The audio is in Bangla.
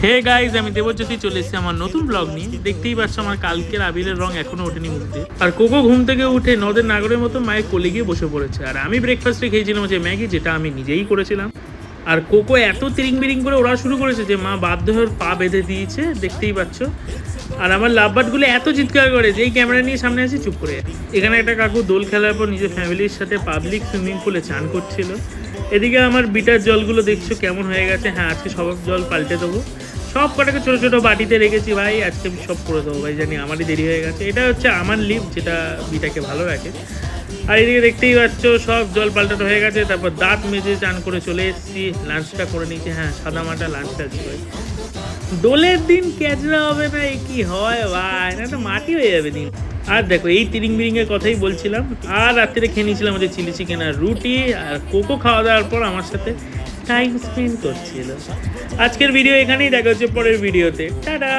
হে গাইজ, আমি দেবজ্যোতি চলে এসেছি আমার নতুন ব্লগ নিয়ে। দেখতেই পাচ্ছ আমার কালকের আবিরের রং এখনো ওঠেনি মুখতে। আর কোকো ঘুম থেকে উঠে নদের নাগরের মতো মায়ের কোলে গিয়ে বসে পড়েছে। আর আমি ব্রেকফাস্টে খেয়েছিলাম যে ম্যাগি, যেটা আমি নিজেই করেছিলাম। আর কোকো এত তিরিং বিরিং করে ওরা শুরু করেছে যে মা বাধ্য হয়ে পা বেঁধে দিয়েছে, দেখতেই পাচ্ছ। আর আমার লাভবার্ডগুলো এত চিৎকার করে যে এই ক্যামেরা নিয়ে সামনে আসি চুপ করে। এখানে একটা কাকু দোল খেলার পর নিজের ফ্যামিলির সাথে পাবলিক সুইমিং পুলে চান করছিল। এদিকে আমার বিটার জলগুলো দেখছো কেমন হয়ে গেছে। হ্যাঁ, আজকে সব জল পাল্টে দেবো। সব কটাকে ছোটো ছোটো বাটিতে রেখেছি ভাই, আজকে আমি সব করে দেবো ভাই, জানি আমারই দেরি হয়ে গেছে। এটা হচ্ছে আমার লিভ, যেটা বিটাকে ভালো রাখে। আর এদিকে দেখতেই পাচ্ছ সব জল পাল্টানো হয়ে গেছে। তারপর দাঁত মেজে চান করে চলে এসেছি, লাঞ্চটা করে নিয়েছি। হ্যাঁ, সাদা মাটা লাঞ্চটা ছিল। দোলের দিন ক্যাচরা হবে না, এ কি হয় ভাই, না তো মাটি হয়ে যাবে দিন। আর দেখো এই তিরিং বিরিংয়ের কথাই বলছিলাম। আর রাত্রে খেয়ে নিয়েছিলাম আমাদের চিলি চিকেন আর রুটি। আর কোকো খাওয়া দাওয়ার পর আমার সাথে টাইম স্পেন্ড করছিল। আজকের ভিডিও এখানেই, দেখা হচ্ছে পরের ভিডিওতে। টাটা।